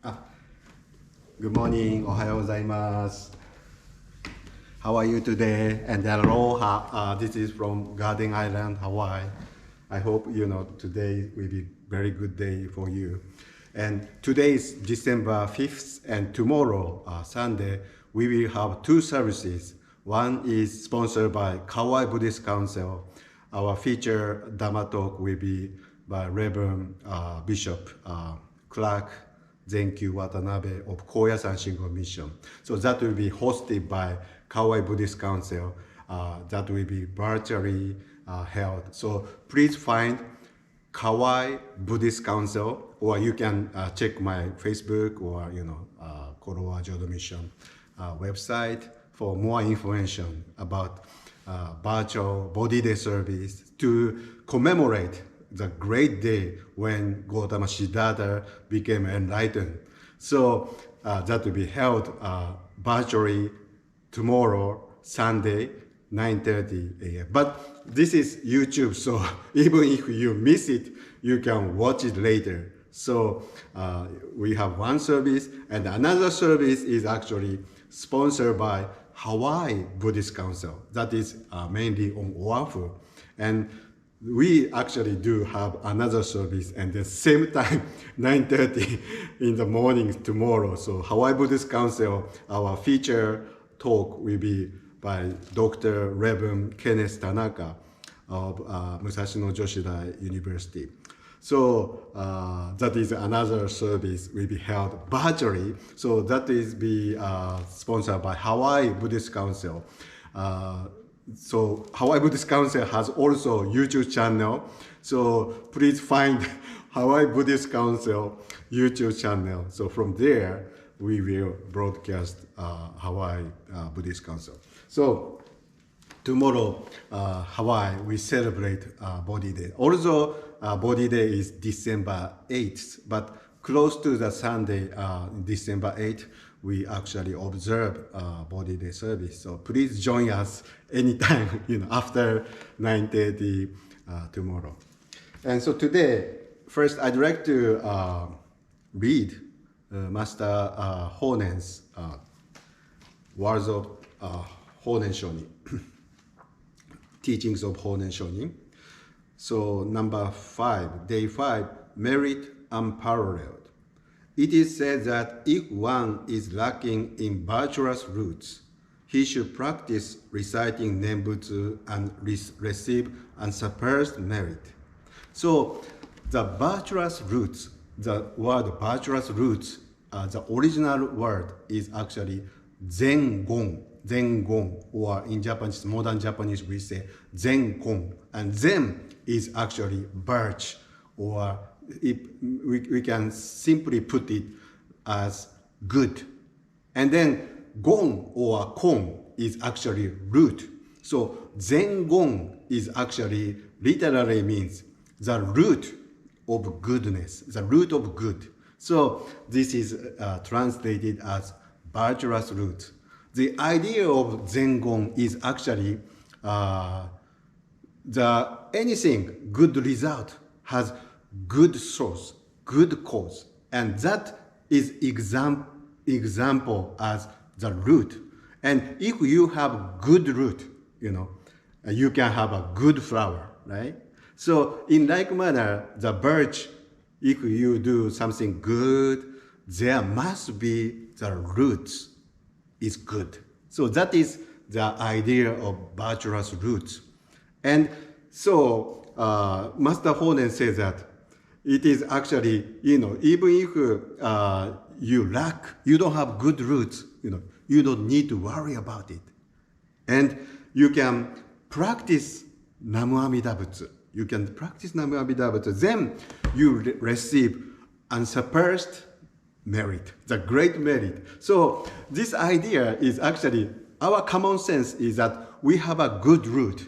Good morning, ohayo gozaimasu. How are you today? And aloha. This is from Garden Island, Hawaii. I hope today will be very good day for you. And today is December 5th, and tomorrow, Sunday, we will have two services. One is sponsored by Kauai Buddhist Council. Our feature Dhamma talk will be by Reverend Bishop Clark Zenkyu Watanabe of Koyasan Shingon Mission. So that will be hosted by Kauai Buddhist Council. That will be virtually held. So please find Kauai Buddhist Council, or you can check my Facebook or Korowa Jodo Mission website for more information about virtual Bodhi Day service to commemorate the great day when Gautama Siddhartha became enlightened. So that will be held virtually tomorrow, Sunday, 9:30 a.m. But this is YouTube, so even if you miss it, you can watch it later. So we have one service, and another service is actually sponsored by Hawaii Buddhist Council. That is mainly on Oahu. And we actually do have another service at the same time, 9:30 in the morning tomorrow. So Hawaii Buddhist Council, our feature talk will be by Dr. Reverend Kenneth Tanaka of Musashino Joshida University. So that is another service will be held virtually. So that is be sponsored by Hawaii Buddhist Council. So Hawaii Buddhist Council has also YouTube channel. So please find Hawaii Buddhist Council YouTube channel. So from there, we will broadcast Hawaii Buddhist Council. So tomorrow, Hawaii, we celebrate Bodhi Day. Also, Bodhi Day is December 8th, but close to the Sunday, December 8th, we actually observe Bodhi Day service. So please join us anytime, after 9:30 tomorrow. And so today, first I'd like to read Master Honen's words of Honen Shonin, teachings of Honen Shonin. So number 5, day 5, merit unparalleled. It is said that if one is lacking in virtuous roots, he should practice reciting Nembutsu and receive unsurpassed merit. So the virtuous roots, the word virtuous roots, the original word is actually Zen-gon, Zen-gon, or in Japanese, modern Japanese, we say Zen-gon. And Zen is actually birch, or we can simply put it as good. And then gon or kon is actually root. So Zen-gon is actually literally means the root of goodness, the root of good. So this is translated as virtuous root. The idea of Zen-gon is actually anything good result has good source, good cause, and that is example as the root. And if you have good root, you can have a good flower, right? So in like manner, the birch, if you do something good, there must be the roots is good. So that is the idea of virtuous roots. And so Master Honen says that it is actually, even if you don't have good roots, you don't need to worry about it. And you can practice Namu Amida Butsu. You can practice Namu Amida Butsu. Then you receive unsurpassed merit, the great merit. So this idea is actually, our common sense is that we have a good root,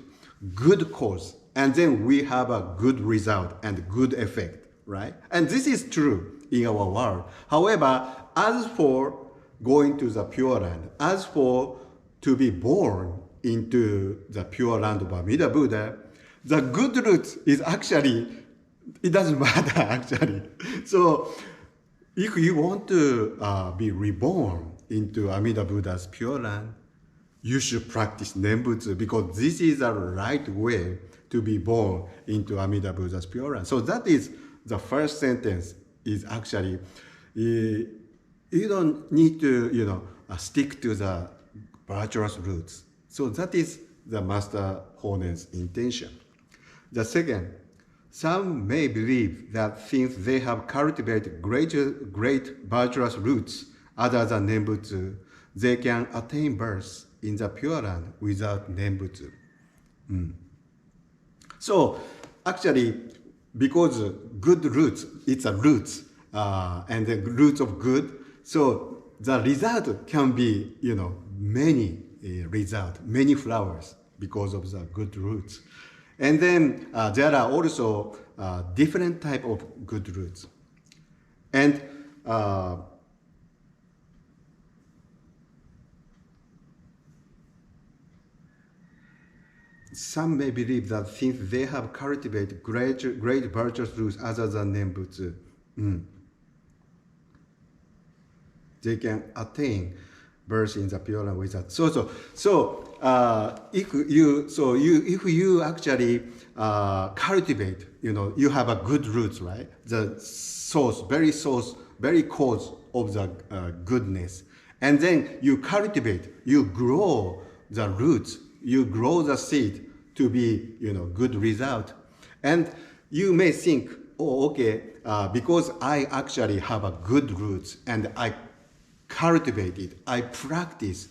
good cause, and then we have a good result and good effect, right? And this is true in our world. However, as for going to the Pure Land, as for to be born into the Pure Land of Amida Buddha, the good root is actually, it doesn't matter actually. So If you want to be reborn into Amida Buddha's Pure Land, you should practice Nembutsu because this is the right way to be born into Amida Buddha's Pure Land. So that is the first sentence is actually, you don't need to, stick to the virtuous roots. So that is the Master Honen's intention. The second, some may believe that since they have cultivated great virtuous roots other than Nembutsu, they can attain birth in the Pure Land without Nembutsu. So actually, because good roots, it's a roots, and the roots of good, so the result can be, many result, many flowers because of the good roots. And then there are also different type of good roots. And some may believe that since they have cultivated great virtuous roots other than Nembutsu, they can attain birth in the Pure Land without. If you actually cultivate, you have a good roots, right? The very cause of the goodness, and then you cultivate, you grow the roots, you grow the seed to be, good result, and you may think, oh, okay, because I actually have a good roots and I cultivate it, I practice,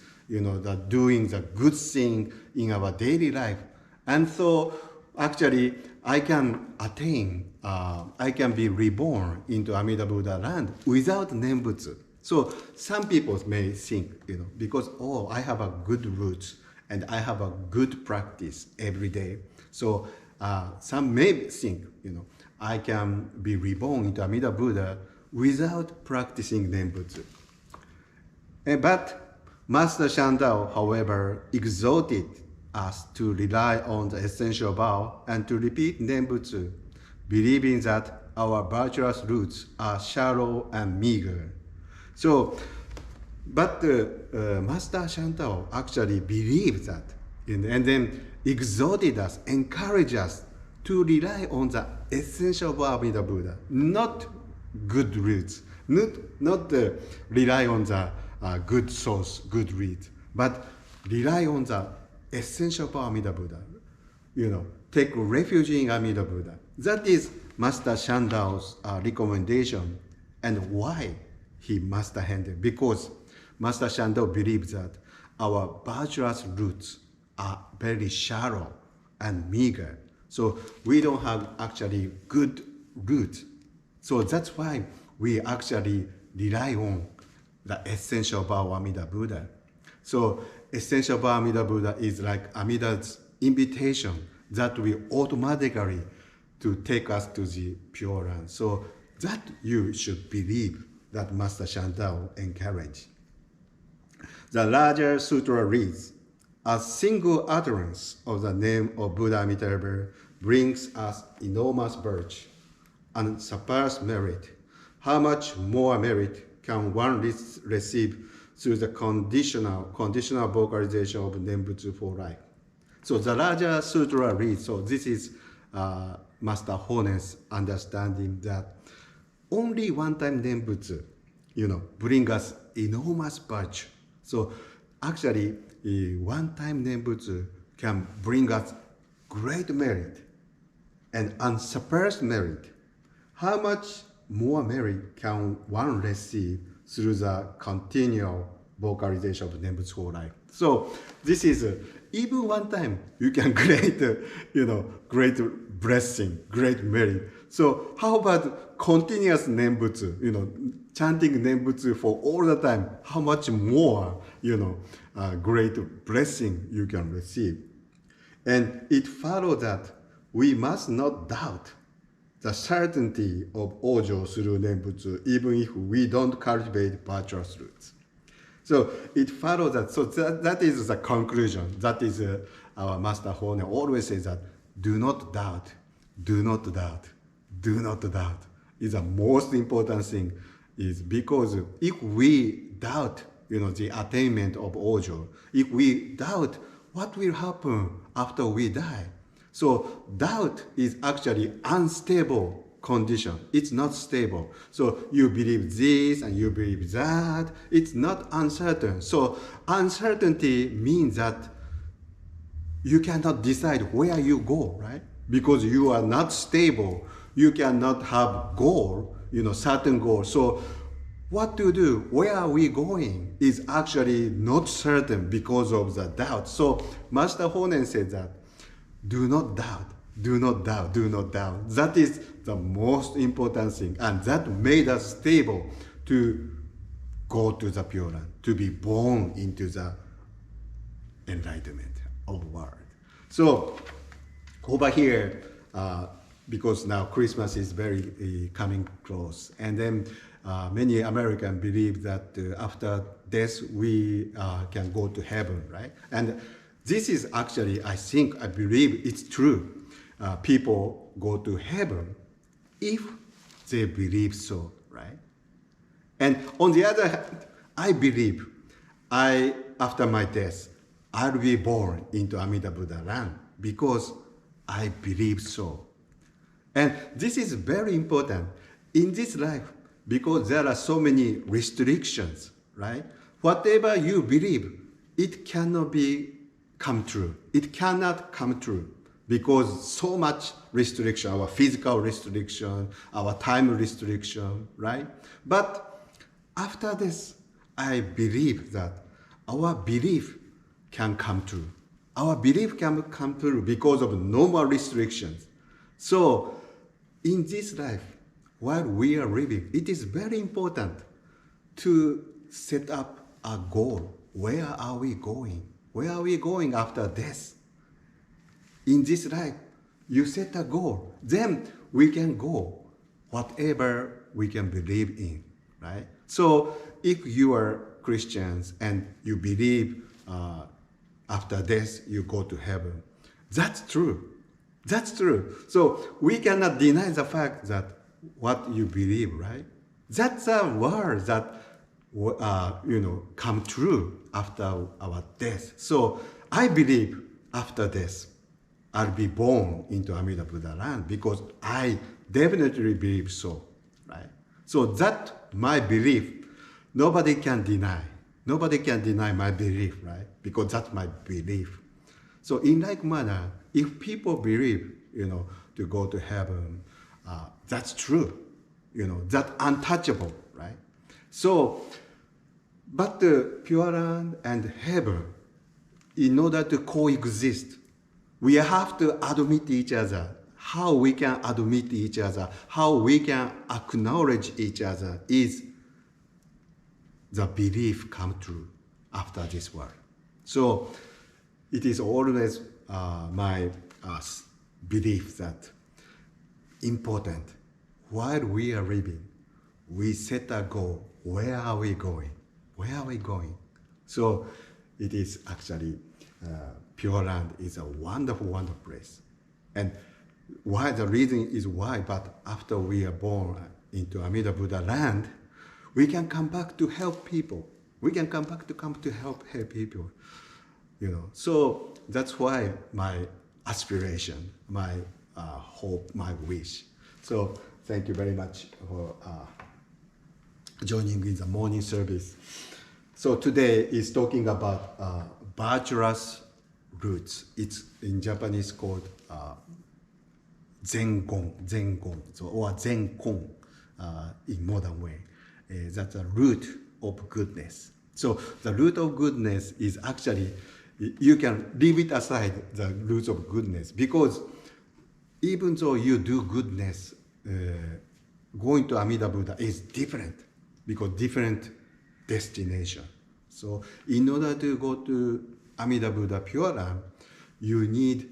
doing the good thing in our daily life. And so actually I can attain, I can be reborn into Amida Buddha land without Nembutsu. So some people may think, because, oh, I have a good roots and I have a good practice every day. So some may think, I can be reborn into Amida Buddha without practicing Nembutsu. But Master Shandao, however, exhorted us to rely on the essential vow and to repeat Nembutsu, believing that our virtuous roots are shallow and meager. So, but Master Shandao actually believed that, and then exhorted us, encouraged us to rely on the essential vow of the Buddha, not good roots, not rely on the good source, good read, but rely on the essential power of Amida Buddha. Take refuge in Amida Buddha. That is Master Shandao's recommendation, and why he Master handed. Because Master Shandao believes that our virtuous roots are very shallow and meager. So we don't have actually good roots. So that's why we actually rely on the essential vow of Amida Buddha. So essential vow of Amida Buddha is like Amida's invitation that will automatically to take us to the Pure Land. So that you should believe that Master Shandao encouraged. The larger sutra reads, a single utterance of the name of Buddha Amitabha brings us enormous virtue and surpassed merit. How much more merit can one receive through the conditional vocalization of Nembutsu for life? So the larger sutra reads, so this is Master Honen's understanding that only one-time Nembutsu, bring us enormous virtue. So actually, one-time Nembutsu can bring us great merit and unsurpassed merit. How much more merit can one receive through the continual vocalization of Nembutsu for life? So this is even one time you can create great blessing, great merit. So how about continuous Nembutsu? Chanting Nembutsu for all the time. How much more great blessing you can receive? And it follows that we must not doubt the certainty of Ojo through Nembutsu, even if we don't cultivate virtuous roots. So it follows that. So that is the conclusion. That is our Master Honen always says that do not doubt, do not doubt, do not doubt is the most important thing is because if we doubt, the attainment of Ojo, if we doubt what will happen after we die, so doubt is actually unstable condition. It's not stable. So you believe this and you believe that. It's not uncertain. So uncertainty means that you cannot decide where you go, right? Because you are not stable. You cannot have goal, certain goal. So what to do, where are we going is actually not certain because of the doubt. So Master Honen said that, do not doubt, do not doubt, do not doubt. That is the most important thing. And that made us stable to go to the Pure Land, to be born into the enlightenment of the world. So over here, because now Christmas is very coming close, and then many Americans believe that after death we can go to heaven, right? And this is actually, I believe it's true. People go to heaven if they believe so, right? And on the other hand, I believe after my death, I'll be born into Amida Buddha land because I believe so. And this is very important in this life because there are so many restrictions, right? Whatever you believe, it cannot come true. It cannot come true because so much restriction, our physical restriction, our time restriction, right? But after this, I believe that our belief can come true. Our belief can come true because of normal restrictions. So in this life, while we are living, it is very important to set up a goal. Where are we going? Where are we going after death? In this life, you set a goal. Then we can go whatever we can believe in, right? So if you are Christians and you believe after death you go to heaven, that's true. That's true. So we cannot deny the fact that what you believe, right? That's a word that come true after our death. So I believe after death I'll be born into Amida Buddha land because I definitely believe so, right? So that my belief, nobody can deny. Nobody can deny my belief, right? Because that's my belief. So in like manner, if people believe, to go to heaven, that's true. That's untouchable, right? So, but the Pure Land and heaven, in order to coexist, we have to admit each other. How we can admit each other, how we can acknowledge each other is the belief come true after this world. So it is always my belief that important, while we are living, we set a goal. Where are we going? Where are we going? So it is actually, Pure Land is a wonderful, wonderful place. And why the reason is why, but after we are born into Amida Buddha land, we can come back to help people. We can come back to help people. So that's why my aspiration, my hope, my wish. So thank you very much for joining in the morning service. So today is talking about virtuous roots. It's in Japanese called Zengon, so, or Zenkon in modern way. That's a root of goodness. So the root of goodness is actually, you can leave it aside, the roots of goodness, because even though you do goodness, going to Amida Buddha is different, because different destination. So in order to go to Amida Buddha Pure Land, you need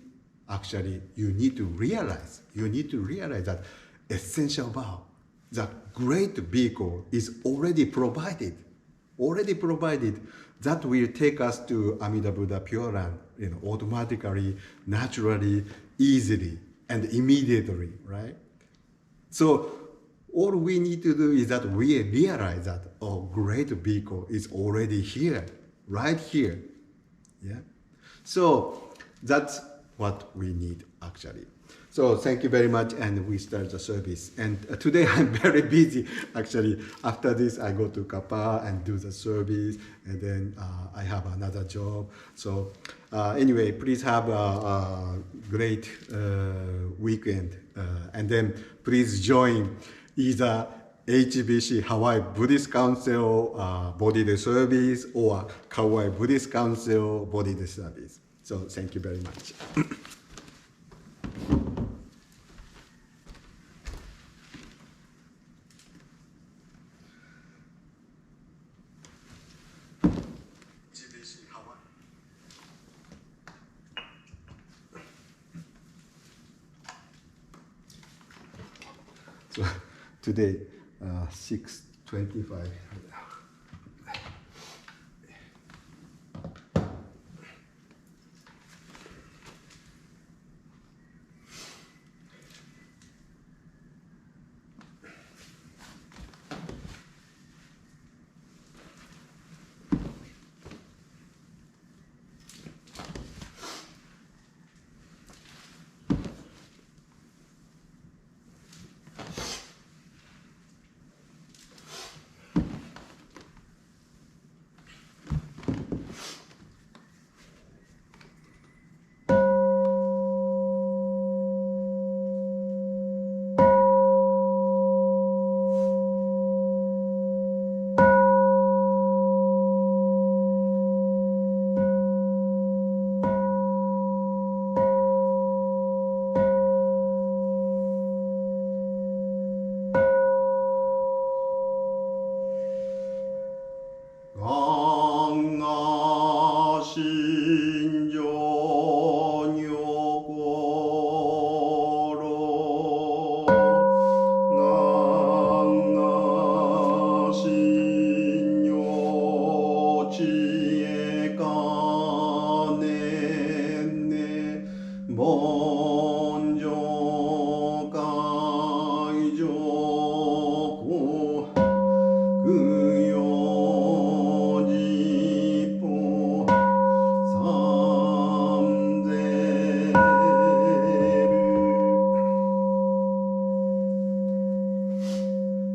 to realize that essential vow, that great vehicle is already provided, that will take us to Amida Buddha Pure Land, automatically, naturally, easily, and immediately, right? So All we need to do is that we realize that, oh, great vehicle is already here, right here. Yeah. So that's what we need actually. So thank you very much, and we start the service. And today I'm very busy actually. After this, I go to Kappa and do the service, and then I have another job. So anyway, please have a great weekend, and then please join either HBC Hawaii Buddhist Council Body Service or Kauai Buddhist Council Body Service. So thank you very much. So today, 6:25.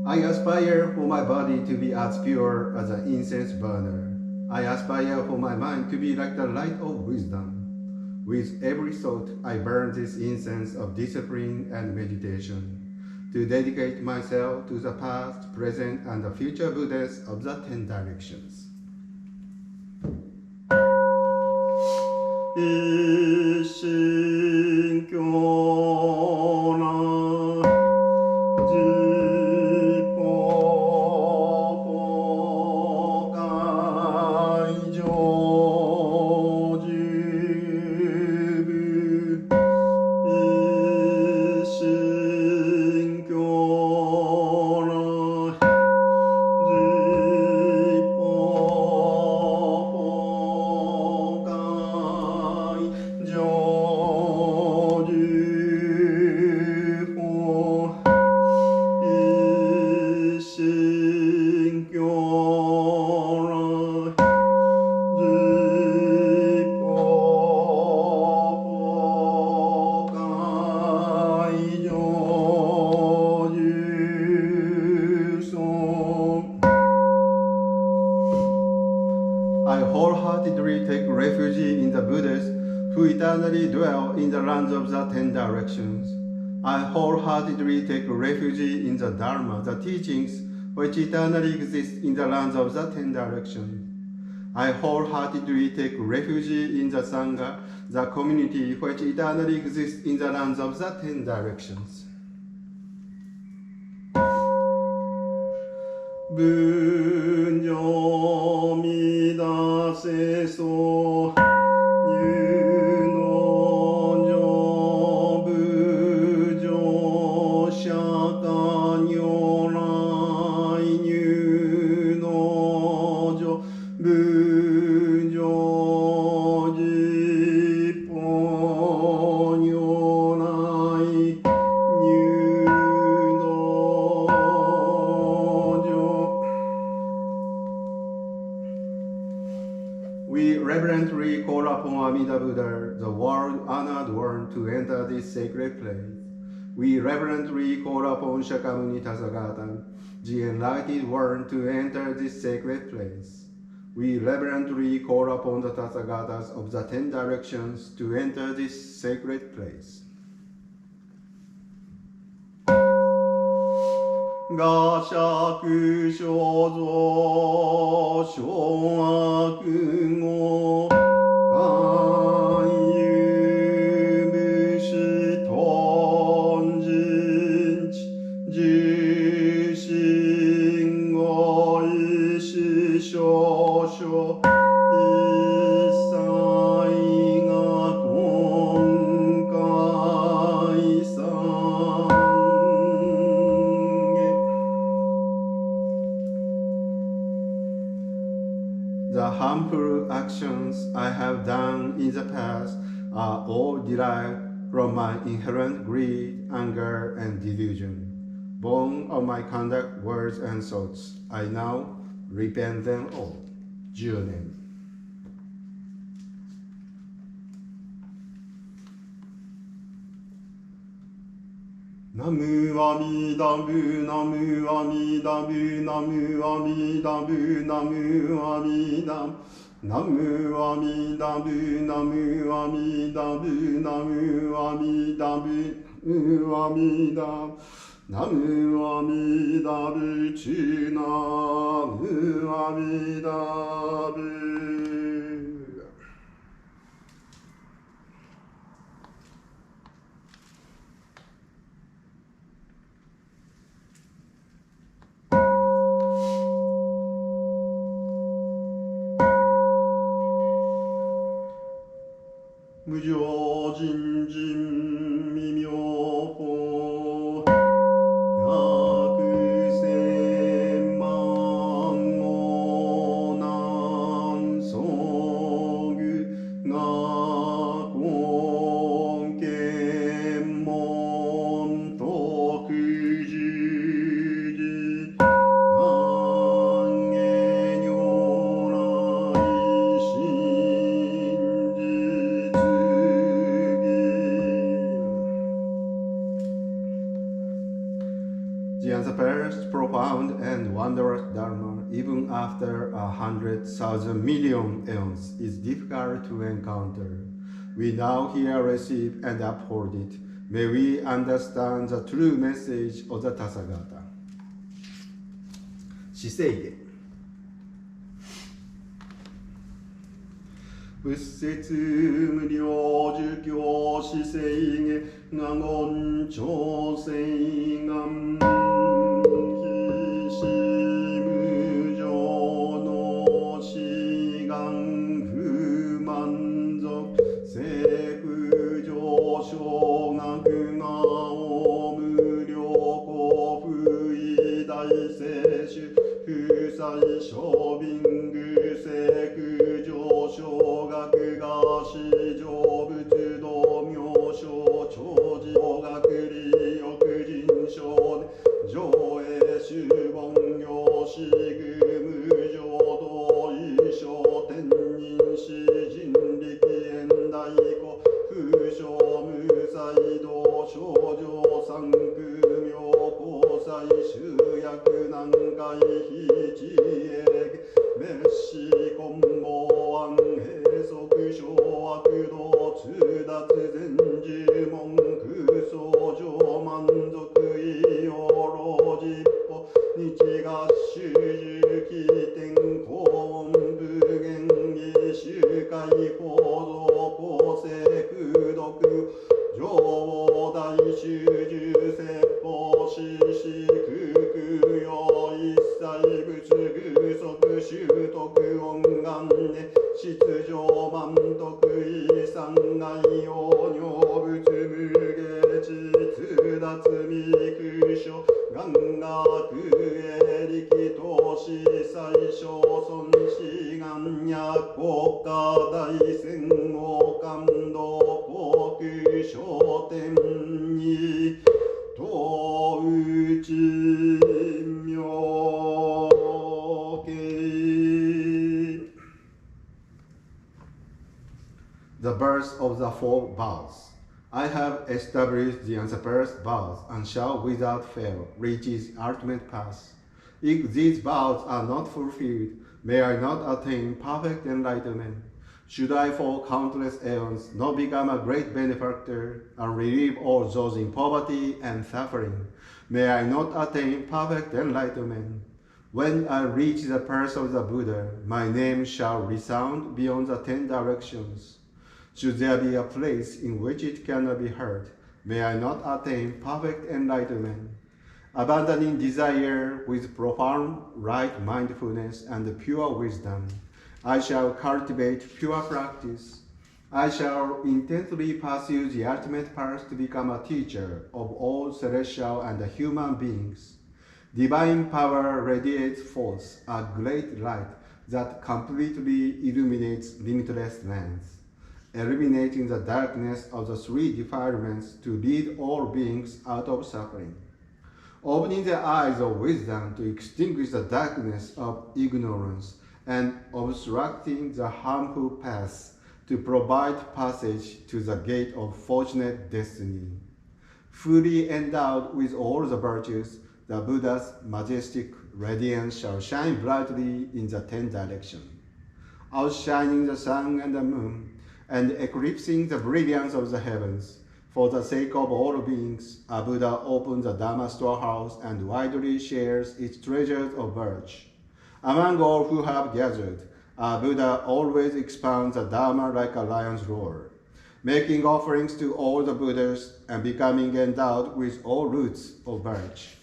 I aspire for my body to be as pure as an incense burner. I aspire for my mind to be like the light of wisdom. With every thought, I burn this incense of discipline and meditation to dedicate myself to the past, present, and the future Buddhas of the 10 directions. I wholeheartedly take refuge in the Buddhas who eternally dwell in the lands of the 10 directions. I wholeheartedly take refuge in the Dharma, the teachings which eternally exist in the lands of the 10 directions. I wholeheartedly take refuge in the Sangha, the community which eternally exists in the lands of the 10 directions. Bunyo midase so yuno bujo shaka nyorai nyuno jo bujo jippo nyorai nyuno enter this sacred place. We reverently call upon Shakyamuni Tathagata, the enlightened one, to enter this sacred place. We reverently call upon the Tathagatas of the 10 directions to enter this sacred place. 我釈所造小悪語勧誘無視頓人知自信語意思少々一切が今回さ The harmful actions I have done in the past are all derived from my inherent greed, anger, and delusion. Born of my conduct, words, and thoughts, I now repent them all. 10年 ナムアミダブナムアミダブナムアミダブナムアミダブナムアミダブナムアミダブナムアミダブアミダブナムアミダブチナムアミダブ 無常人人未妙法百千万語難遭遇我根検問徳十字安下如来真実 The unsuppressed, profound, and wondrous Dharma, even after 100,000 million aeons, is difficult to encounter. We now here receive and uphold it. May we understand the true message of the Tathagata. 姿勢下 仏説無量寿教姿勢下我言調整願非死無常の志願不満足政府上昇学がを無量幸福偉大聖主不採小便具政府上昇学が史上仏道妙正長寿学理欲人少年上映修本行士具無常道一生天人詩人力縁大古不詳無才道少女三空妙高祭集約難解非知恵滅死根謀安閉塞小悪道通達全十文空想上満足意養老実法日合衆十起天高音無限義集会構造構成空読上大衆十説法師師空空用一切仏具足習得音願ね秩序満徳意三愛用如仏無下実脱未空所願学営力投資最小尊志願や国家大戦後感動航空商店に統一妙慶 The birth of the four vows. I have established the unsurpassed vows and shall without fail reach its ultimate path. If these vows are not fulfilled, may I not attain perfect enlightenment. Should I for countless aeons not become a great benefactor and relieve all those in poverty and suffering, may I not attain perfect enlightenment. When I reach the path of the Buddha, my name shall resound beyond the 10 directions. Should there be a place in which it cannot be heard, may I not attain perfect enlightenment. Abandoning desire with profound right mindfulness and pure wisdom, I shall cultivate pure practice. I shall intently pursue the ultimate path to become a teacher of all celestial and human beings. Divine power radiates forth a great light that completely illuminates limitless lands, eliminating the darkness of the three defilements to lead all beings out of suffering. Opening the eyes of wisdom to extinguish the darkness of ignorance and obstructing the harmful paths to provide passage to the gate of fortunate destiny. Fully endowed with all the virtues, the Buddha's majestic radiance shall shine brightly in the 10 directions, outshining the sun and the moon, and eclipsing the brilliance of the heavens. For the sake of all beings, a Buddha opens the Dharma storehouse and widely shares its treasures of virtue. Among all who have gathered, a Buddha always expounds the Dharma like a lion's roar, making offerings to all the Buddhas and becoming endowed with all roots of virtue.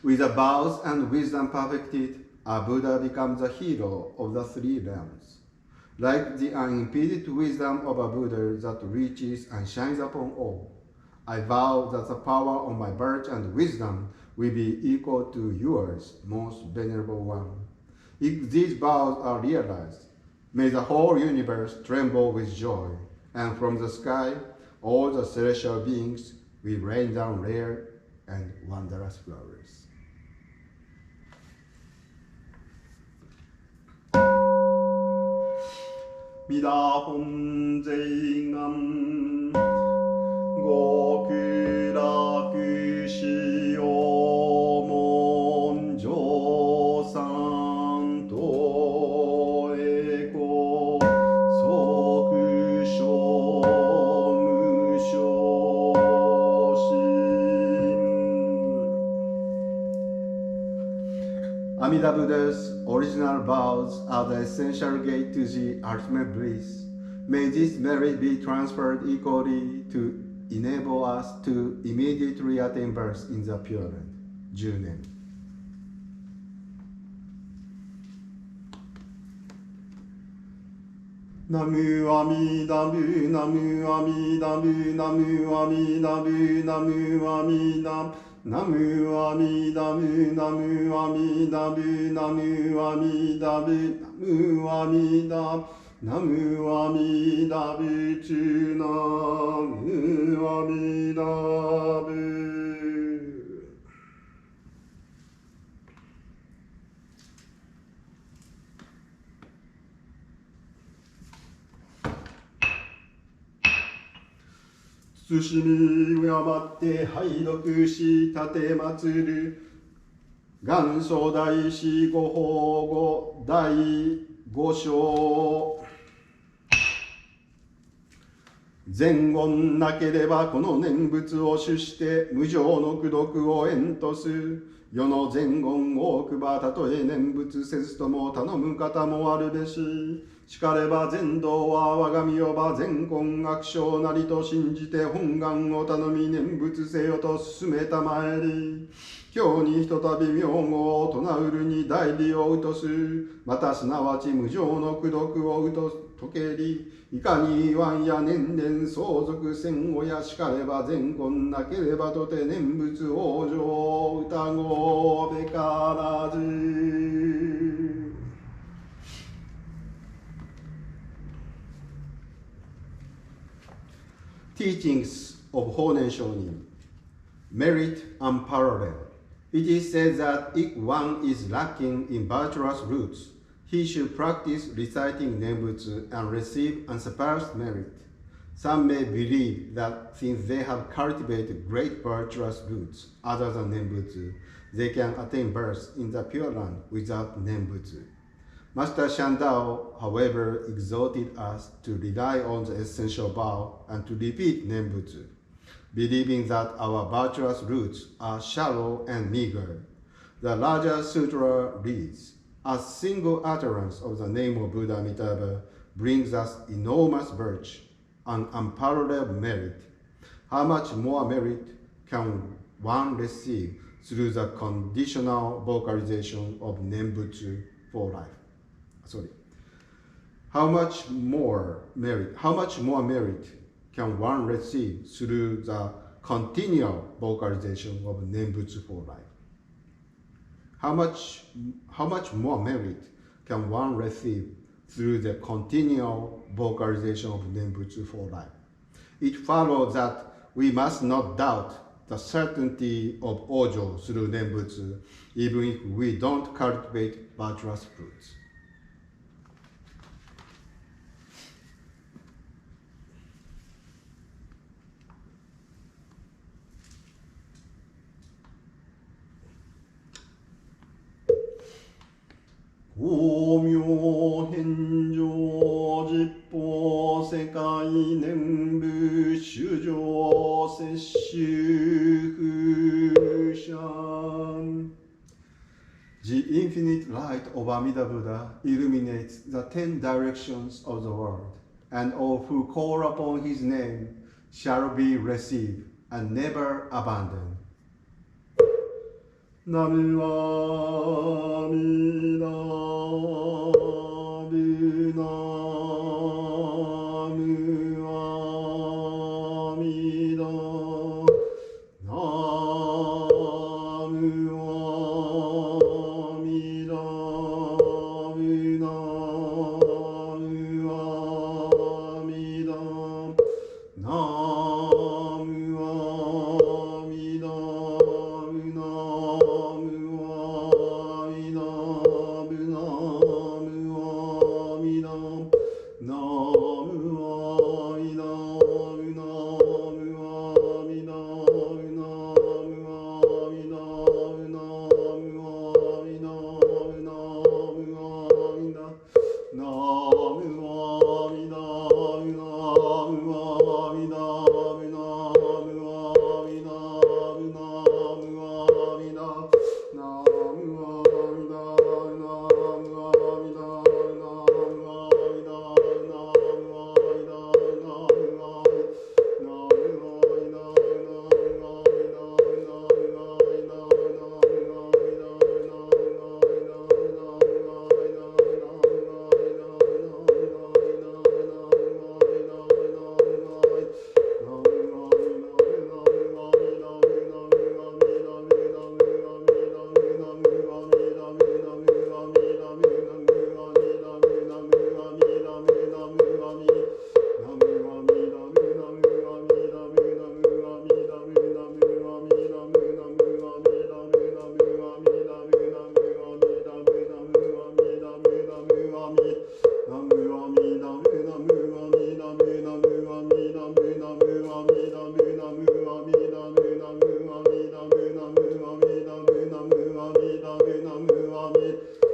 With the vows and wisdom perfected, a Buddha becomes the hero of the three realms. Like the unimpeded wisdom of a Buddha that reaches and shines upon all, I vow that the power of my virtue and wisdom will be equal to yours, most venerable one. If these vows are realized, may the whole universe tremble with joy, and from the sky all the celestial beings will rain down rare and wondrous flowers. 미다 혼제잉암 고ky라ky시오몬조상도에고 소크쇼무쇼신. Amida Buddha's original vows are the essential gate to the ultimate bliss. May this merit be transferred equally to enable us to immediately attain birth in the Pure Land. 10年。ナムアミダブナムアミダブナムアミダブナムアミダブナムアミダブナムアミダブナムアミダブナムアミダブナムアミダブチュナムアミダブ。慎み敬って拝読し立て祭る元祖大師御法語第5章。前言なければこの念仏を主して無常の功徳を縁とす。世の前言多くばたとえ念仏せずとも頼む方もあるべし。しかれば全道は我が身をば善根悪性なりと信じて本願を頼み念仏せよと進めたまえり。今日にひとたび名号を唱うるに代理をうとす。またすなわち無常の功徳をうと解けり。いかに言わんや年々相続戦後やしかれば善根なければとて念仏往生歌ごべからず。Teachings of Honen Shonin, merit unparalleled. It is said that if one is lacking in virtuous roots, he should practice reciting Nembutsu and receive unsurpassed merit. Some may believe that since they have cultivated great virtuous roots other than Nembutsu, they can attain birth in the Pure Land without Nembutsu. Master Shandao, however, exhorted us to rely on the essential vow and to repeat Nembutsu, believing that our virtuous roots are shallow and meager. The larger sutra reads, "A single utterance of the name of Buddha Amitabha brings us enormous virtue, an unparalleled merit. How much more merit can one receive through the conditional vocalization of Nembutsu for life?" How much more merit can one receive through the continual vocalization of Nembutsu for life? How much more merit can one receive through the continual vocalization of Nembutsu for life? It follows that we must not doubt the certainty of Ojo through Nembutsu, even if we don't cultivate virtuous fruits. Omyo henjo jippo sekai nenbu shujo sesshu fushan. The infinite light of Amida Buddha illuminates the 10 directions of the world, and all who call upon his name shall be received and never abandoned. Namu Amida Buddha, Namu Amida, Namu Amida Buddha,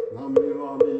Namu Amida,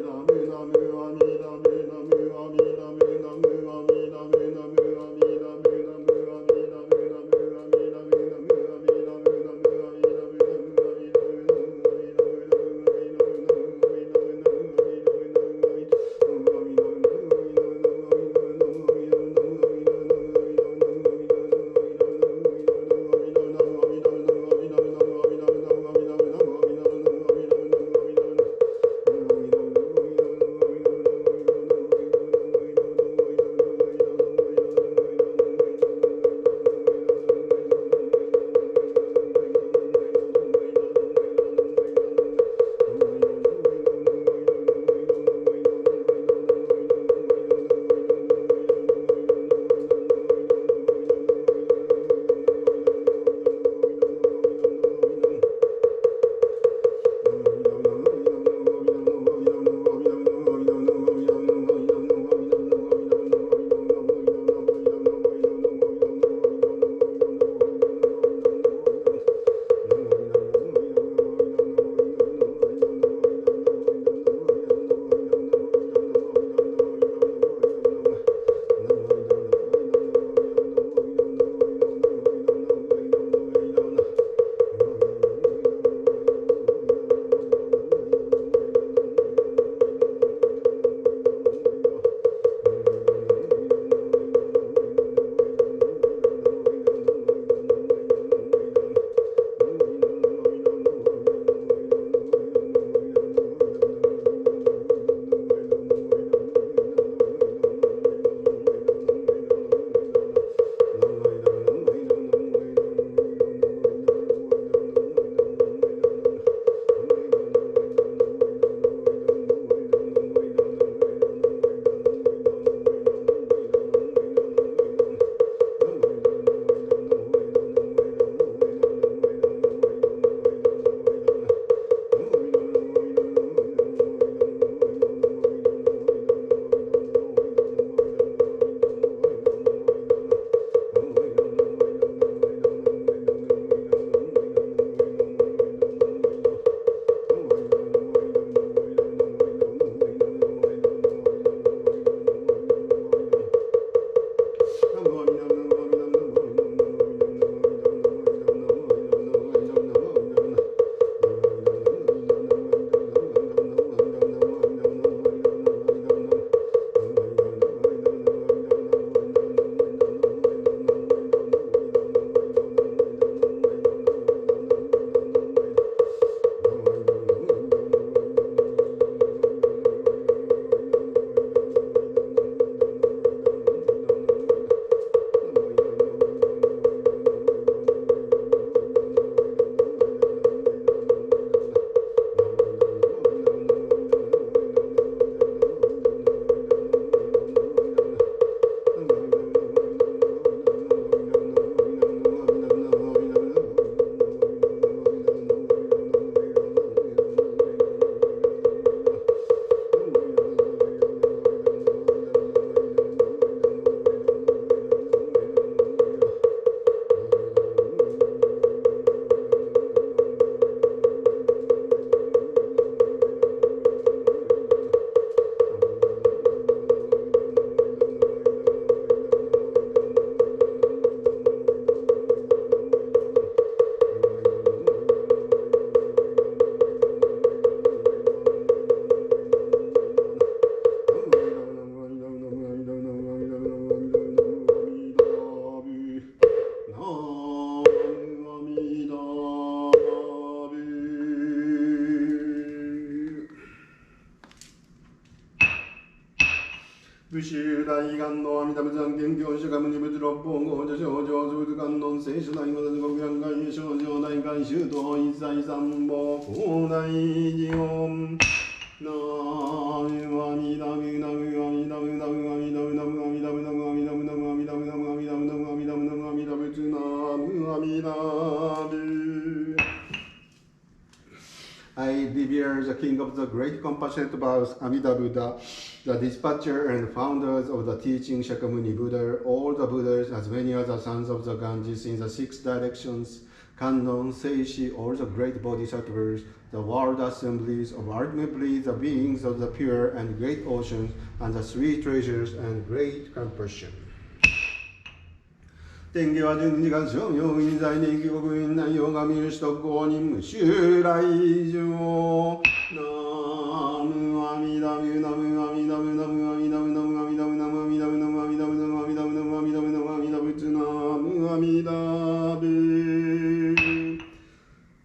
大願の阿弥陀仏安健教主神に仏六方五女少女諸仏観音聖書大五雑極楽会少女大会修道一切三宝広大寺音ナムアミダムナムアミダムナムアミダムナムアミダムナムアミダムナムアミダムナムアミダムナムアミダムナムアミダムツナムアミダムI revere the King of the Great Compassionate Vows, Amida Buddha, the dispatcher and founders of the teaching Shakyamuni Buddha, all the Buddhas, as many as the sons of the Ganges in the six directions, Kannon, Seishi, all the great bodhisattvas, the world assemblies of ultimately the beings of the pure and great oceans, and the sweet treasures and great compassion. 天下は順次が商業院在年記国院内容が見る首都公認無襲来上ナムアミダムナムアミダムナムアミダムナムアミダムナムアミダムナムアミダムナムアミダムナムアミダムナムアミダムツナムアミダブ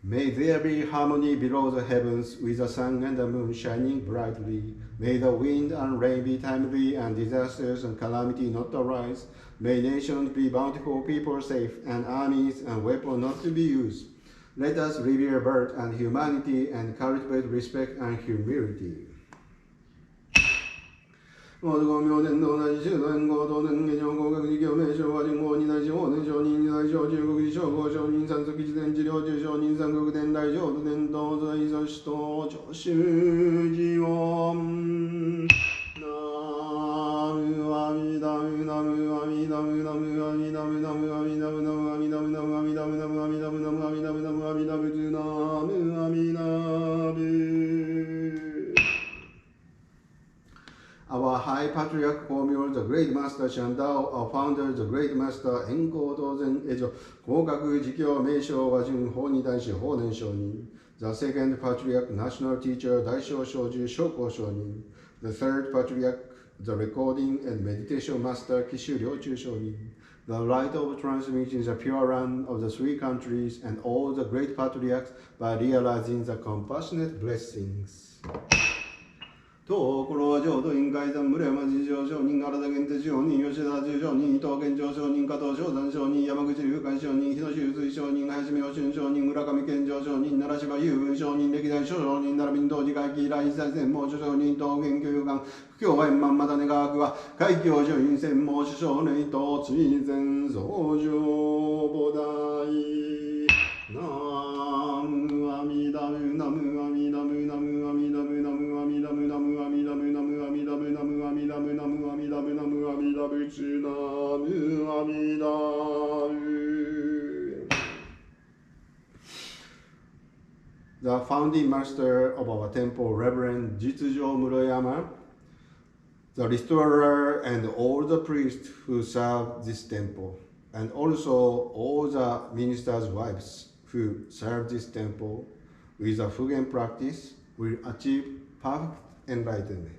May there be harmony below the heavens with the sun and the moon shining brightly. May the wind and rain be timely and disasters and calamity not arise. May nations be bountiful, people safe, and armies and weapons not to be used. Let us revere birth and humanity and cultivate respect and humility. 我国明天道大修断国道能解上国各地教名称和人国二大小年少人二大小中国地小国小人三足基伝治療中小人三国伝来浄土伝道在座使徒長州寺音ナムアミダムナムアミダムナムアミダムナムアミダムナムアミダムナムアミダムナムアミダムナムアミダムナムアミダムツナムアミダム Our High Patriarch Komyo, the Great Master Shandao, our founder, the Great Master Enko Dozen Ejo, Kogaku Jikyo Meisho Wajun Honi Daishi Honen Shonin, the Second Patriarch, National Teacher Daisho Shoju Shoko Shonin, the Third Patriarch, the Recording and Meditation Master Kishu Ryochu Shonin, the light of transmitting the pure run of the three countries and all the great patriarchs by realizing the compassionate blessings. 東ころは浄土院会山村山寺上上人原田源手上人吉田中上人伊藤健上上人加藤正山上人山口龍海上人日野修水上人林明春上人村上健上上人奈良柴雄文上人歴代上人奈良民道寺会期来一切専門諸上人東元教有官不教円満また願わくは海峡上院専門首相霊と追善増上菩提ナムアミダムナムアミダムナムアミダムナムアミダムナムアミダムナムアミダムナムアミダムナムアミダムナムアミダムツナムアミダム The founding master of our temple, Reverend Jitsujo Muroyama, the restorer and all the priests who serve this temple, and also all the ministers' wives who serve this temple with a Fugen practice will achieve perfect enlightenment.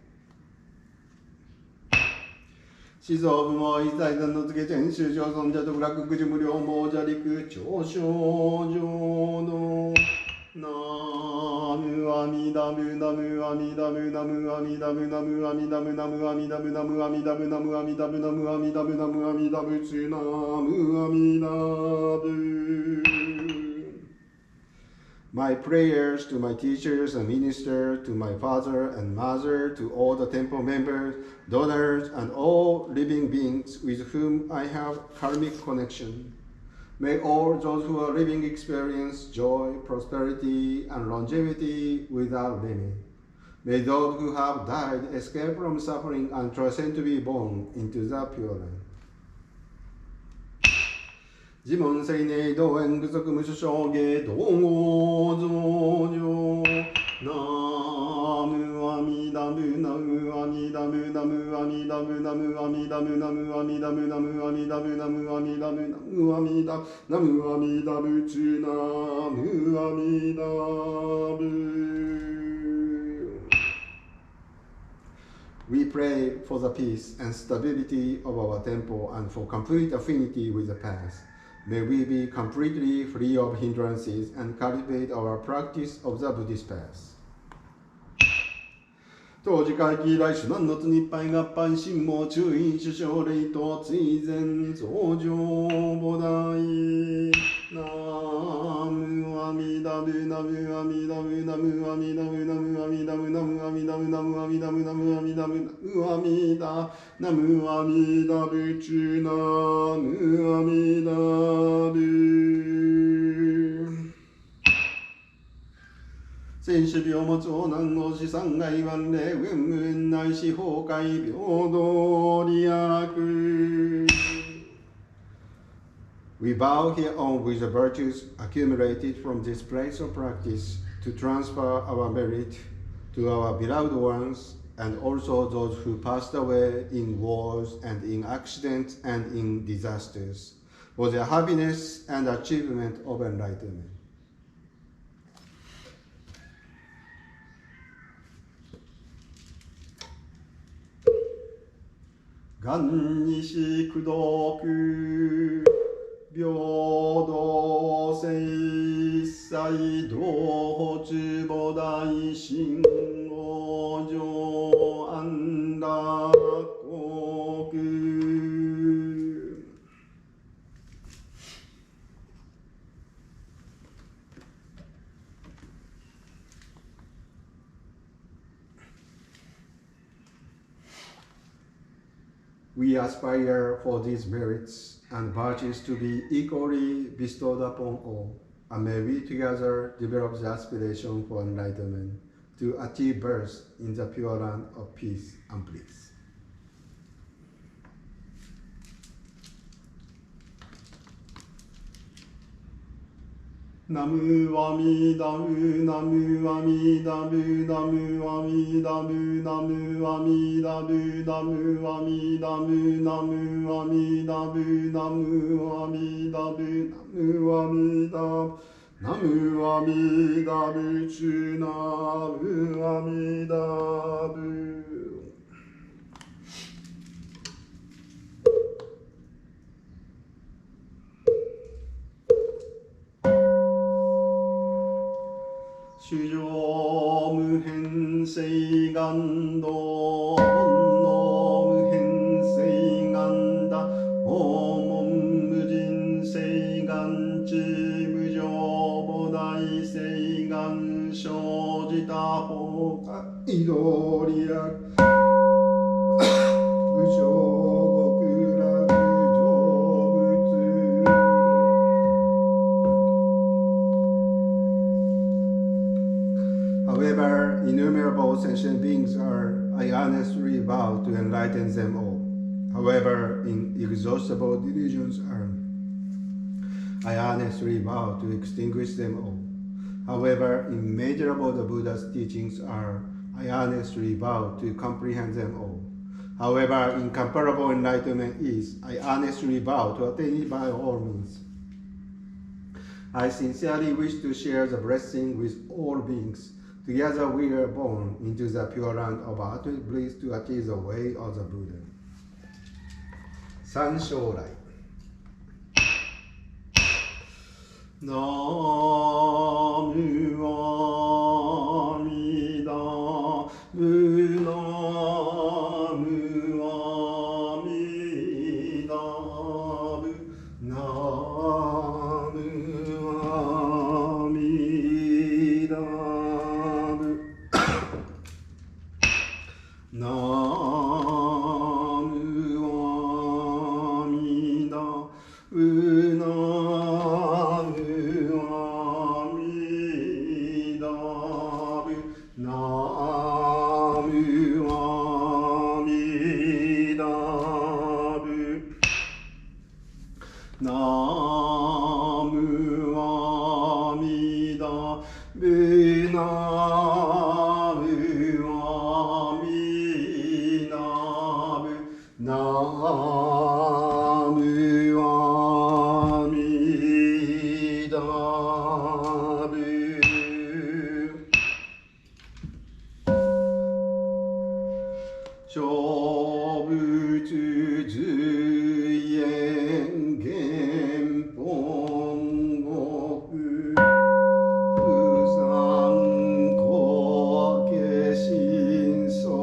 思想部門一切山の付け全宗上尊者独楽口無量亡者陸長生浄土ナムアミダムナムアミダムナムアミダムナムアミダムナムアミダムナムアミダムナムアミダムナムアミダムナムアミダムツナムアミダム My prayers to my teachers and ministers, to my father and mother, to all the temple members, donors, and all living beings with whom I have karmic connection. May all those who are living experience joy, prosperity, and longevity without limit. May those who have died escape from suffering and transcend to be born into the Pure Land. 自問世寧道縁具足無所生芸道合増上ナムアミダムナムアミダムナムアミダムナムアミダムナムアミダムナムアミダムナムアミダムナムアミダナムアミダムツナムアミダム We pray for the peace and stability of our temple and for complete affinity with the past. May we be completely free of hindrances and cultivate our practice of the Buddhist path. 当時会期来主南の日杯合杯神魔中院首相霊と追善増上菩提ナムアミダブナムアミダブナムアミダブナムアミダブナムアミダブナムアミダブナムアミダブナムアミダナムアミダブチュナムアミダブ先種病も長男の資産外万霊云々内司法界平等利益 We bow here on with the virtues accumulated from this place of practice to transfer our merit to our beloved ones and also those who passed away in wars and in accidents and in disasters for their happiness and achievement of enlightenment. Gan nishi kudoku 平等性一切同法菩提心往生安楽国 We aspire for these merits and virtues to be equally bestowed upon all, and may we together develop the aspiration for enlightenment to achieve birth in the pure land of peace and bliss. Namu Amidabu, Namu Amidabu, Namu Amidabu, Namu Amidabu, Namu Amidabu, Namu Amidabu, Namu Amidabu, Namu Amidabu, Namu Amidabu, Chu Namu Amidabu. 주조 무행세간도 원노 무행세간다 오몸무진세간지 무조보다이세간 쇼지다호가 이도리약 However, innumerable sentient beings are, I honestly vow to enlighten them all. However, inexhaustible delusions are, I honestly vow to extinguish them all. However, immeasurable the Buddha's teachings are, I honestly vow to comprehend them all. However, incomparable enlightenment is, I honestly vow to attain it by all means. I sincerely wish to share the blessing with all beings. Together we are born into the pure land of ultimate bliss to achieve the way of the Buddha. 三将来。ナムアミダブナムアミダブナムアミダブナムアミダブナSo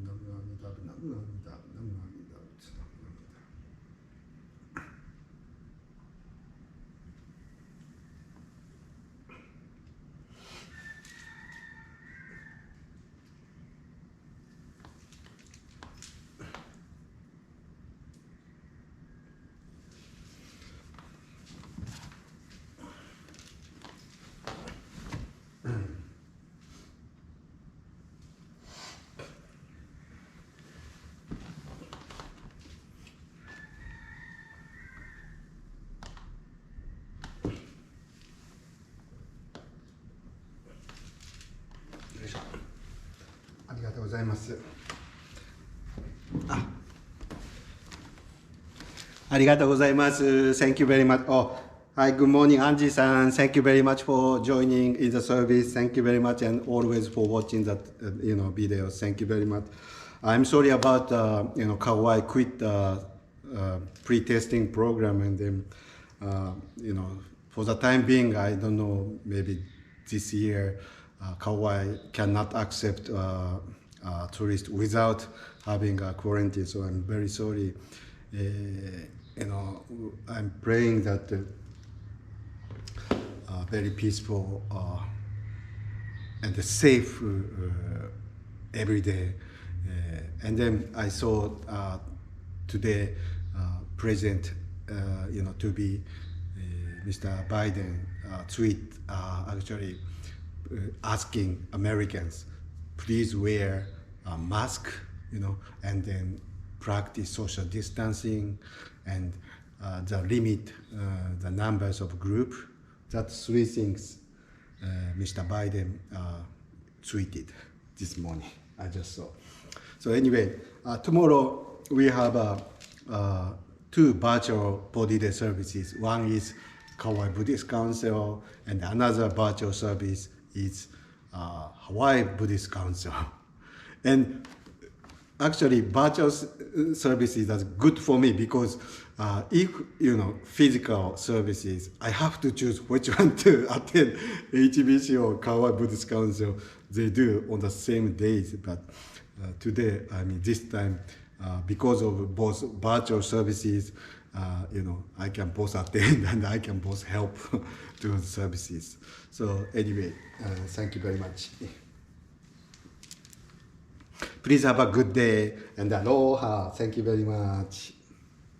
ありがとうございます。ありがとうございます。Thank you very much. Oh, hi, good morning, Anji-san. Thank you very much for joining in the service. Thank you very much, and always for watching that videos. Thank you very much. I'm sorry about Kawai quit pre-testing program, and then for the time being, I don't know, maybe this year Kawai cannot accept tourists without having a quarantine. So I'm very sorry. I'm praying that very peaceful and safe every day. And then I saw today President to be Mr. Biden tweet actually asking Americans, please wear a mask, and then practice social distancing and the limit the numbers of group. That's three things Mr. Biden tweeted this morning. I just saw. So anyway, tomorrow we have two virtual body day services. One is Kauai Buddhist Council, and another virtual service is Hawaii Buddhist Council. And actually, virtual services are good for me because if physical services, I have to choose which one to attend. HBC or Kauai Buddhist Council, they do on the same days. But today, this time, because of both virtual services, I can both attend and I can both help to the services. So anyway, thank you very much. Please have a good day and aloha. Thank you very much.